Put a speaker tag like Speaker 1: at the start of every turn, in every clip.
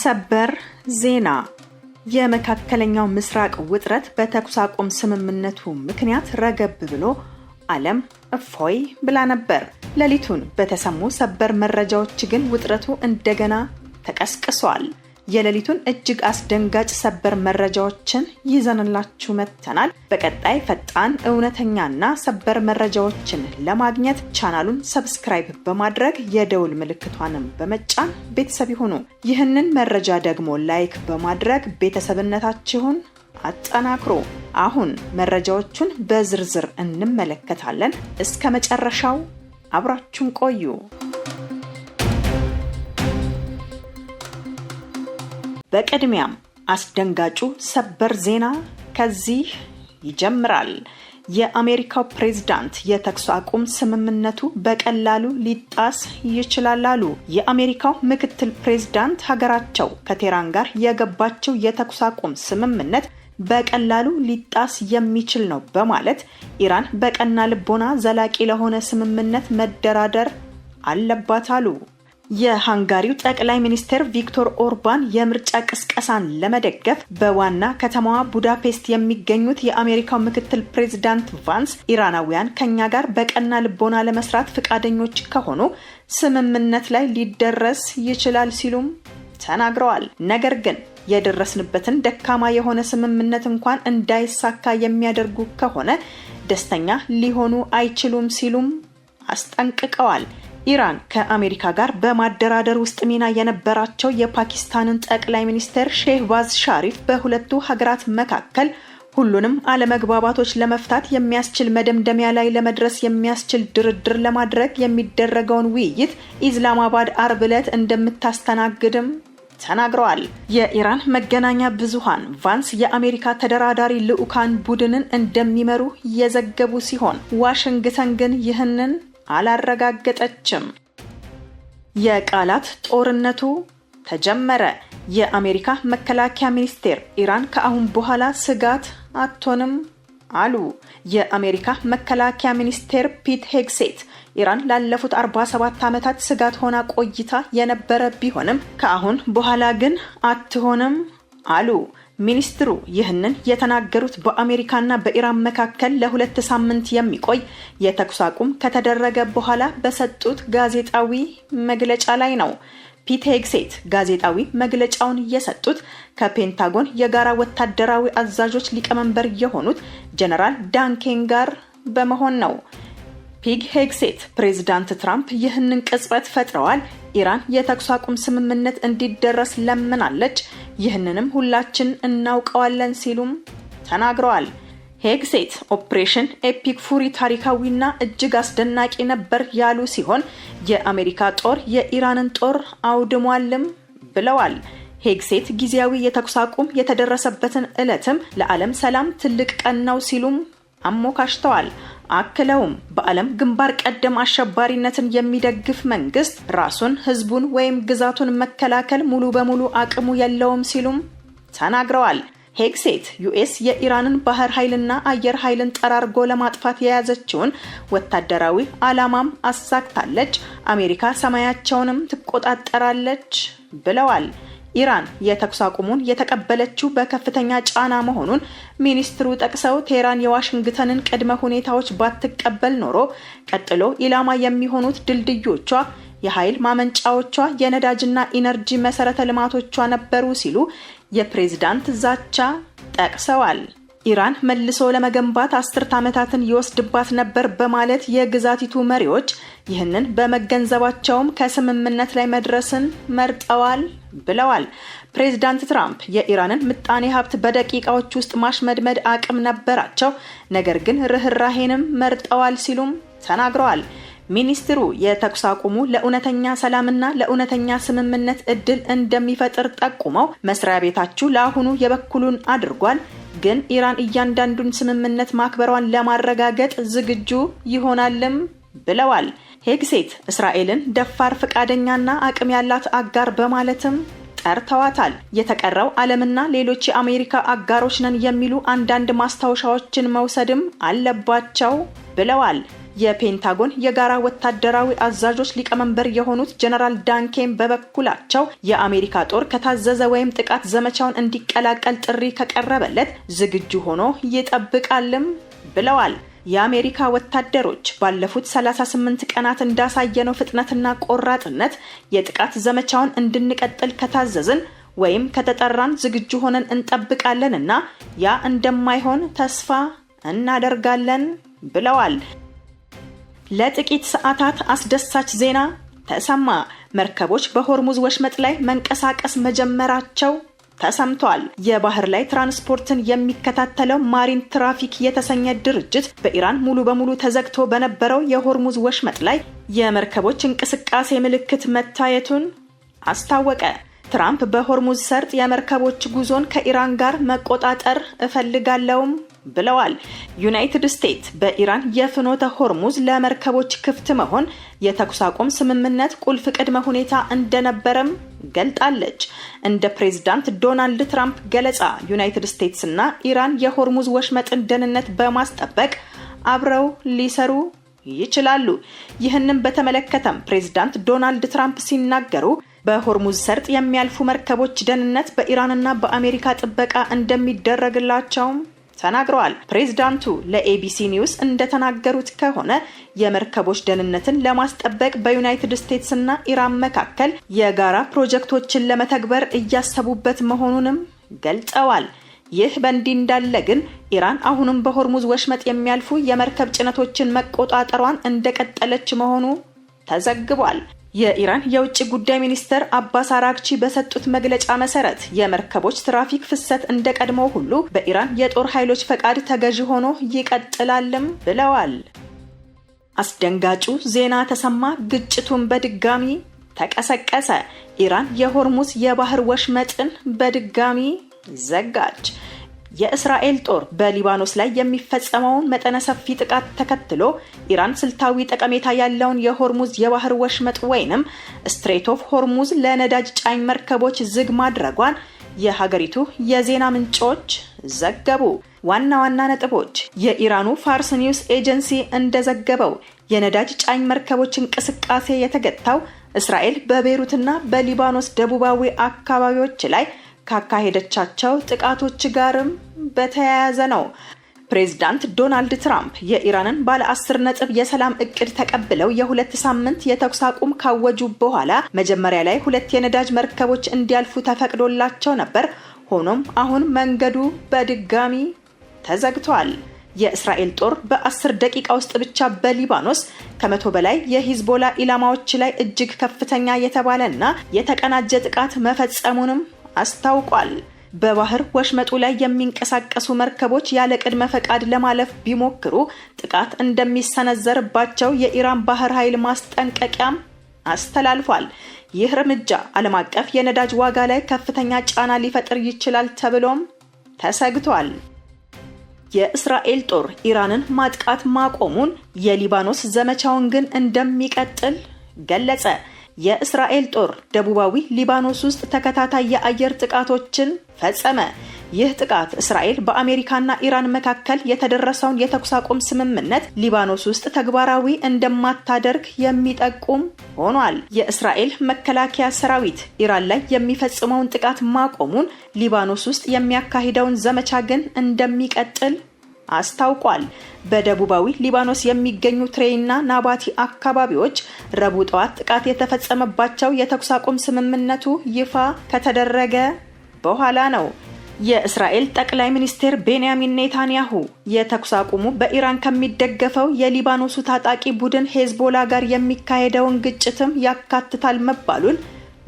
Speaker 1: ሰበር ዜና የመካከለኛው ምስራቅ ውጥረት በተኩስ አቁም ስምምነቱ ምክንያት ረገብ ብሎ ዓለም እፎይ ብላ ነበር። ሌሊቱን በተሰሙ ሰበር መረጃዎች ግን ውጥረቱ እንደገና ተቀስቅሷል። የሌሊቱን እጅግ አስደንጋጭ ሰበር መረጃዎችን ይዘንላችሁ መጥተናል። በቀጣይ ፈጣን እውነተኛና ሰበር መረጃዎችን ለማግኘት ቻናሉን ሰብስክራይብ በማድረግ የደውል ምልክቷንም በመጫን ቤተሰብ ይሁኑ። ይህንን መረጃ ደግሞ ላይክ በማድረግ ቤተሰብነታችሁን አጠናክሩ። አሁን መረጃዎቹን በዝርዝር እንመለከታለን። እስከ መጨረሻው አብራችሁን ቆዩ። በቅድሚያም አስደንጋጩ ሰበር ዜና ከዚህ ይጀምራል። የአሜሪካው ፕሬዝዳንት የተኩስ አቁም ስምምነቱ በቀላሉ ሊጣስ ይችላል አሉ። የአሜሪካው ምክትል ፕሬዝዳንት ሀገራቸው ከቴህራን ጋር የገባቸው የተኩስ አቁም ስምምነት በቀላሉ ሊጣስ የሚችል ነው በማለት ኢራን በቀና ልቦና ዘላቂ ለሆነ ስምምነት መደራደር አለባት አሉ። የሃንጋሪው ጠቅላይ ሚኒስትር ቪክቶር ኦርባን የምርጫ ቅስቀሳን ለመደገፍ በዋና ከተማዋ ቡዳፔስት የሚገኙት የአሜሪካው ምክትል ፕሬዝዳንት ቫንስ ኢራናውያን ከኛ ጋር በቀና ልቦና ለመስራት ፈቃደኞች ከሆኑ ስምምነት ላይ ሊደረስ ይችላል ሲሉም ተናግረዋል። ነገር ግን የደረስንበትን ደካማ የሆነ ስምምነት እንኳን እንዳይሳካ የሚያደርጉ ከሆነ ደስተኛ ሊሆኑ አይችሉም ሲሉም አስጠንቅቀዋል። ኢራን ከአሜሪካ ጋር በማደራደር ውስጥ ሚና የነበራቸው የፓኪስታንን ጠቅላይ ሚኒስትር ሼህባዝ ሻሪፍ በሁለቱ ሀገራት መካከል ሁሉንም አለመግባባቶች ለመፍታት የሚያስችል መደምደሚያ ላይ ለመድረስ የሚያስችል ድርድር ለማድረግ የሚደረገውን ውይይት ኢስላማባድ አርብ ዕለት እንደምታስተናግድም ተናግረዋል። የኢራን መገናኛ ብዙሃን ቫንስ የአሜሪካ ተደራዳሪ ልዑካን ቡድንን እንደሚመሩ የዘገቡ ሲሆን ዋሽንግተን ግን ይህንን አላረጋገጠችም። የቃላት ጦርነቱ ተጀመረ። የአሜሪካ መከላከያ ሚኒስቴር ኢራን ከአሁን በኋላ ስጋት አትሆንም አሉ። የአሜሪካ መከላከያ ሚኒስቴር ፒት ሄግሴት ኢራን ላለፉት 47 ዓመታት ስጋት ሆና ቆይታ የነበረ ቢሆንም ከአሁን በኋላ ግን አትሆንም አሉ። ሚኒስትሩ ይህንን የተናገሩት በአሜሪካና በኢራን መካከል ለ2 ሳምንት የሚቆይ የተኩስ አቁም ከተደረገ በኋላ በሰጡት ጋዜጣዊ መግለጫ ላይ ነው። ፒት ሄግሴት ጋዜጣዊ መግለጫውን የሰጡት ከፔንታጎን የጋራ ወታደራዊ አዛዦች ሊቀመንበር የሆኑት ጀነራል ዳን ኬን ጋር በመሆን ነው። ፒግ ሄግሴት ፕሬዝዳንት ትራምፕ ይህንን ቅጽበት ፈጥረዋል። ኢራን የተኩስ አቁም ስምምነት እንዲደረስ ለምናለች፣ ይህንንም ሁላችን እናውቀዋለን ሲሉም ተናግረዋል። ሄግሴት ኦፕሬሽን ኤፒክ ፉሪ ታሪካዊና እጅግ አስደናቂ ነበር ያሉ ሲሆን የአሜሪካ ጦር የኢራንን ጦር አውድሟልም ብለዋል። ሄግሴት ጊዜያዊ የተኩስ አቁም የተደረሰበትን ዕለትም ለዓለም ሰላም ትልቅ ቀን ነው ሲሉም አሞካሽተዋል። አክለውም በዓለም ግንባር ቀደም አሸባሪነትን የሚደግፍ መንግስት ራሱን ህዝቡን ወይም ግዛቱን መከላከል ሙሉ በሙሉ አቅሙ የለውም ሲሉም ተናግረዋል። ሄግሴት ዩኤስ የኢራንን ባህር ኃይልና አየር ኃይልን ጠራርጎ ለማጥፋት የያዘችውን ወታደራዊ ዓላማም አሳክታለች፣ አሜሪካ ሰማያቸውንም ትቆጣጠራለች ብለዋል። ኢራን የተኩስ አቁሙን የተቀበለችው በከፍተኛ ጫና መሆኑን ሚኒስትሩ ጠቅሰው ቴህራን የዋሽንግተንን ቅድመ ሁኔታዎች ባትቀበል ኖሮ ቀጥሎ ኢላማ የሚሆኑት ድልድዮቿ፣ የኃይል ማመንጫዎቿ፣ የነዳጅና ኢነርጂ መሰረተ ልማቶቿ ነበሩ ሲሉ የፕሬዝዳንት ዛቻ ጠቅሰዋል። ኢራን መልሶ ለመገንባት 10 ዓመታትን ይወስድባት ነበር በማለት የግዛቲቱ መሪዎች ይህንን በመገንዘባቸውም ከስምምነት ላይ መድረስን መርጠዋል ብለዋል። ፕሬዝዳንት ትራምፕ የኢራንን ምጣኔ ሀብት በደቂቃዎች ውስጥ ማሽመድመድ አቅም ነበራቸው፣ ነገር ግን ርህራሄንም መርጠዋል ሲሉም ተናግረዋል። ሚኒስትሩ የተኩስ አቁሙ ለእውነተኛ ሰላምና ለእውነተኛ ስምምነት እድል እንደሚፈጥር ጠቁመው መስሪያ ቤታችሁ ለአሁኑ የበኩሉን አድርጓል፣ ግን ኢራን እያንዳንዱን ስምምነት ማክበሯን ለማረጋገጥ ዝግጁ ይሆናልም ብለዋል። ሄግሴት እስራኤልን ደፋር ፈቃደኛና አቅም ያላት አጋር በማለትም ጠርተዋታል። የተቀረው ዓለምና ሌሎች የአሜሪካ አጋሮች ነን የሚሉ አንዳንድ ማስታወሻዎችን መውሰድም አለባቸው ብለዋል። የፔንታጎን የጋራ ወታደራዊ አዛዦች ሊቀመንበር የሆኑት ጀነራል ዳን ኬን በበኩላቸው የአሜሪካ ጦር ከታዘዘ ወይም ጥቃት ዘመቻውን እንዲቀላቀል ጥሪ ከቀረበለት ዝግጁ ሆኖ ይጠብቃልም ብለዋል። የአሜሪካ ወታደሮች ባለፉት 38 ቀናት እንዳሳየነው ፍጥነትና ቆራጥነት የጥቃት ዘመቻውን እንድንቀጥል ከታዘዝን ወይም ከተጠራን ዝግጁ ሆነን እንጠብቃለንና ያ እንደማይሆን ተስፋ እናደርጋለን ብለዋል። ለጥቂት ሰዓታት አስደሳች ዜና ተሰማ። መርከቦች በሆርሙዝ ወሽመጥ ላይ መንቀሳቀስ መጀመራቸው ተሰምቷል። የባህር ላይ ትራንስፖርትን የሚከታተለው ማሪን ትራፊክ የተሰኘ ድርጅት በኢራን ሙሉ በሙሉ ተዘግቶ በነበረው የሆርሙዝ ወሽመጥ ላይ የመርከቦች እንቅስቃሴ ምልክት መታየቱን አስታወቀ። ትራምፕ በሆርሙዝ ሰርጥ የመርከቦች ጉዞን ከኢራን ጋር መቆጣጠር እፈልጋለሁም ብለዋል። ዩናይትድ ስቴትስ በኢራን የፍኖተ ሆርሙዝ ለመርከቦች ክፍት መሆን የተኩስ አቁም ስምምነት ቁልፍ ቅድመ ሁኔታ እንደነበረም ገልጣለች። እንደ ፕሬዝዳንት ዶናልድ ትራምፕ ገለጻ ዩናይትድ ስቴትስ እና ኢራን የሆርሙዝ ወሽመጥን ደህንነት በማስጠበቅ አብረው ሊሰሩ ይችላሉ። ይህንን በተመለከተም ፕሬዝዳንት ዶናልድ ትራምፕ ሲናገሩ በሆርሙዝ ሰርጥ የሚያልፉ መርከቦች ደህንነት በኢራንና በአሜሪካ ጥበቃ እንደሚደረግላቸውም ተናግረዋል። ፕሬዝዳንቱ ለኤቢሲ ኒውስ እንደተናገሩት ከሆነ የመርከቦች ደህንነትን ለማስጠበቅ በዩናይትድ ስቴትስ እና ኢራን መካከል የጋራ ፕሮጀክቶችን ለመተግበር እያሰቡበት መሆኑንም ገልጸዋል። ይህ በእንዲህ እንዳለ ግን ኢራን አሁንም በሆርሙዝ ወሽመጥ የሚያልፉ የመርከብ ጭነቶችን መቆጣጠሯን እንደቀጠለች መሆኑ ተዘግቧል። የኢራን የውጭ ጉዳይ ሚኒስትር አባስ አራግቺ በሰጡት መግለጫ መሰረት የመርከቦች ትራፊክ ፍሰት እንደቀድሞው ሁሉ በኢራን የጦር ኃይሎች ፈቃድ ተገዢ ሆኖ ይቀጥላልም ብለዋል። አስደንጋጩ ዜና ተሰማ። ግጭቱን በድጋሚ ተቀሰቀሰ። ኢራን የሆርሙዝ የባህር ወሽመጥን በድጋሚ ዘጋች። የእስራኤል ጦር በሊባኖስ ላይ የሚፈጸመውን መጠነ ሰፊ ጥቃት ተከትሎ ኢራን ስልታዊ ጠቀሜታ ያለውን የሆርሙዝ የባህር ወሽመጥ ወይንም ስትሬት ኦፍ ሆርሙዝ ለነዳጅ ጫኝ መርከቦች ዝግ ማድረጓን የሀገሪቱ የዜና ምንጮች ዘገቡ። ዋና ዋና ነጥቦች። የኢራኑ ፋርስ ኒውስ ኤጀንሲ እንደዘገበው የነዳጅ ጫኝ መርከቦች እንቅስቃሴ የተገታው እስራኤል በቤይሩትና በሊባኖስ ደቡባዊ አካባቢዎች ላይ ካካሄደቻቸው ጥቃቶች ጋርም በተያያዘ ነው። ፕሬዝዳንት ዶናልድ ትራምፕ የኢራንን ባለ 10 ነጥብ የሰላም እቅድ ተቀብለው የ2 ሳምንት የተኩስ አቁም ካወጁ በኋላ መጀመሪያ ላይ 2 የነዳጅ መርከቦች እንዲያልፉ ተፈቅዶላቸው ነበር። ሆኖም አሁን መንገዱ በድጋሚ ተዘግቷል። የእስራኤል ጦር በ10 ደቂቃ ውስጥ ብቻ በሊባኖስ ከ100 በላይ የሂዝቦላ ኢላማዎች ላይ እጅግ ከፍተኛ የተባለና የተቀናጀ ጥቃት መፈጸሙንም አስታውቋል። በባህር ወሽመጡ ላይ የሚንቀሳቀሱ መርከቦች ያለ ቅድመ ፈቃድ ለማለፍ ቢሞክሩ ጥቃት እንደሚሰነዘርባቸው የኢራን ባህር ኃይል ማስጠንቀቂያም አስተላልፏል። ይህ እርምጃ ዓለም አቀፍ የነዳጅ ዋጋ ላይ ከፍተኛ ጫና ሊፈጥር ይችላል ተብሎም ተሰግቷል። የእስራኤል ጦር ኢራንን ማጥቃት ማቆሙን፣ የሊባኖስ ዘመቻውን ግን እንደሚቀጥል ገለጸ። የእስራኤል ጦር ደቡባዊ ሊባኖስ ውስጥ ተከታታይ የአየር ጥቃቶችን ፈጸመ። ይህ ጥቃት እስራኤል በአሜሪካና ኢራን መካከል የተደረሰውን የተኩስ አቁም ስምምነት ሊባኖስ ውስጥ ተግባራዊ እንደማታደርግ የሚጠቁም ሆኗል። የእስራኤል መከላከያ ሰራዊት ኢራን ላይ የሚፈጽመውን ጥቃት ማቆሙን፣ ሊባኖስ ውስጥ የሚያካሂደውን ዘመቻ ግን እንደሚቀጥል አስታውቋል። በደቡባዊ ሊባኖስ የሚገኙ ትሬይና ናባቲ አካባቢዎች ረቡዕ ጠዋት ጥቃት የተፈጸመባቸው የተኩስ አቁም ስምምነቱ ይፋ ከተደረገ በኋላ ነው። የእስራኤል ጠቅላይ ሚኒስትር ቤንያሚን ኔታንያሁ የተኩስ አቁሙ በኢራን ከሚደገፈው የሊባኖሱ ታጣቂ ቡድን ሄዝቦላ ጋር የሚካሄደውን ግጭትም ያካትታል መባሉን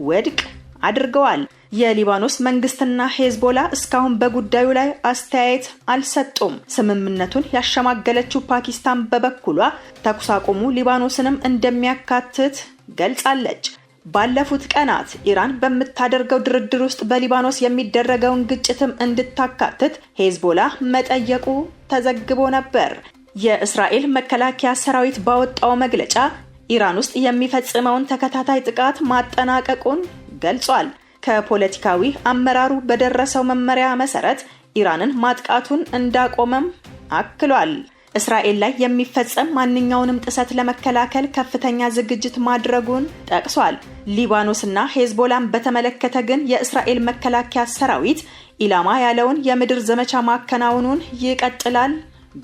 Speaker 1: ውድቅ አድርገዋል። የሊባኖስ መንግስትና ሄዝቦላ እስካሁን በጉዳዩ ላይ አስተያየት አልሰጡም። ስምምነቱን ያሸማገለችው ፓኪስታን በበኩሏ ተኩስ አቁሙ ሊባኖስንም እንደሚያካትት ገልጻለች። ባለፉት ቀናት ኢራን በምታደርገው ድርድር ውስጥ በሊባኖስ የሚደረገውን ግጭትም እንድታካትት ሄዝቦላ መጠየቁ ተዘግቦ ነበር። የእስራኤል መከላከያ ሰራዊት ባወጣው መግለጫ ኢራን ውስጥ የሚፈጽመውን ተከታታይ ጥቃት ማጠናቀቁን ገልጿል። ከፖለቲካዊ አመራሩ በደረሰው መመሪያ መሰረት ኢራንን ማጥቃቱን እንዳቆመም አክሏል። እስራኤል ላይ የሚፈጸም ማንኛውንም ጥሰት ለመከላከል ከፍተኛ ዝግጅት ማድረጉን ጠቅሷል። ሊባኖስና ሄዝቦላን በተመለከተ ግን የእስራኤል መከላከያ ሰራዊት ኢላማ ያለውን የምድር ዘመቻ ማከናወኑን ይቀጥላል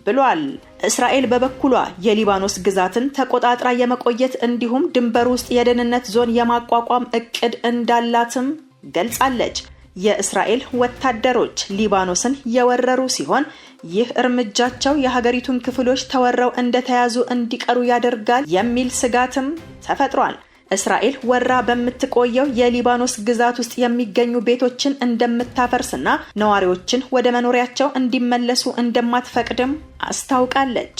Speaker 1: ብሏል። እስራኤል በበኩሏ የሊባኖስ ግዛትን ተቆጣጥራ የመቆየት እንዲሁም ድንበር ውስጥ የደህንነት ዞን የማቋቋም እቅድ እንዳላትም ገልጻለች። የእስራኤል ወታደሮች ሊባኖስን የወረሩ ሲሆን ይህ እርምጃቸው የሀገሪቱን ክፍሎች ተወረው እንደተያዙ እንዲቀሩ ያደርጋል የሚል ስጋትም ተፈጥሯል። እስራኤል ወራ በምትቆየው የሊባኖስ ግዛት ውስጥ የሚገኙ ቤቶችን እንደምታፈርስና ነዋሪዎችን ወደ መኖሪያቸው እንዲመለሱ እንደማትፈቅድም አስታውቃለች።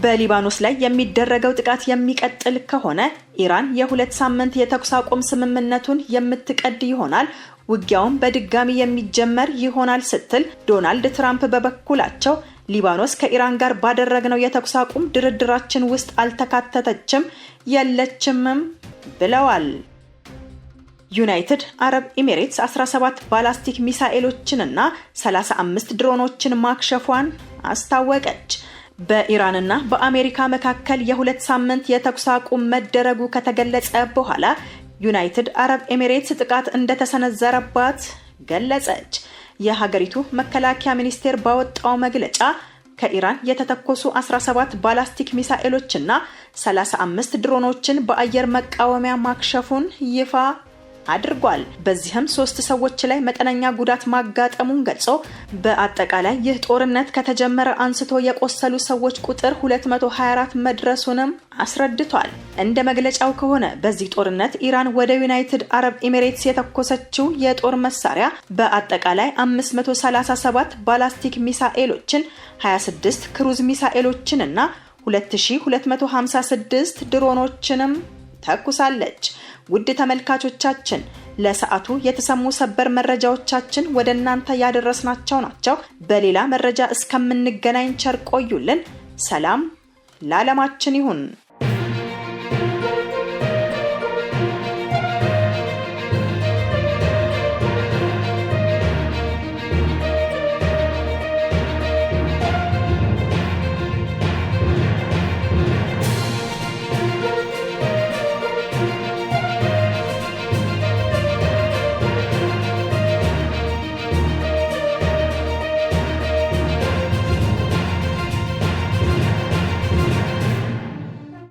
Speaker 1: በሊባኖስ ላይ የሚደረገው ጥቃት የሚቀጥል ከሆነ ኢራን የ2 ሳምንት የተኩስ አቁም ስምምነቱን የምትቀድ ይሆናል፣ ውጊያውም በድጋሚ የሚጀመር ይሆናል ስትል ዶናልድ ትራምፕ በበኩላቸው ሊባኖስ ከኢራን ጋር ባደረግነው የተኩስ አቁም ድርድራችን ውስጥ አልተካተተችም የለችምም ብለዋል። ዩናይትድ አረብ ኤሚሬትስ 17 ባላስቲክ ሚሳኤሎችንና 35 ድሮኖችን ማክሸፏን አስታወቀች። በኢራንና በአሜሪካ መካከል የ2 ሳምንት የተኩስ አቁም መደረጉ ከተገለጸ በኋላ ዩናይትድ አረብ ኤሚሬትስ ጥቃት እንደተሰነዘረባት ገለጸች። የሀገሪቱ መከላከያ ሚኒስቴር ባወጣው መግለጫ ከኢራን የተተኮሱ 17 ባላስቲክ ሚሳኤሎችና 35 ድሮኖችን በአየር መቃወሚያ ማክሸፉን ይፋ አድርጓል። በዚህም 3 ሰዎች ላይ መጠነኛ ጉዳት ማጋጠሙን ገልጾ በአጠቃላይ ይህ ጦርነት ከተጀመረ አንስቶ የቆሰሉ ሰዎች ቁጥር 224 መድረሱንም አስረድቷል። እንደ መግለጫው ከሆነ በዚህ ጦርነት ኢራን ወደ ዩናይትድ አረብ ኤሚሬትስ የተኮሰችው የጦር መሳሪያ በአጠቃላይ 537 ባላስቲክ ሚሳኤሎችን፣ 26 ክሩዝ ሚሳኤሎችን እና 2256 ድሮኖችንም ተኩሳለች። ውድ ተመልካቾቻችን ለሰዓቱ የተሰሙ ሰበር መረጃዎቻችን ወደ እናንተ ያደረስናቸው ናቸው። በሌላ መረጃ እስከምንገናኝ ቸር ቆዩልን። ሰላም ለዓለማችን ይሁን።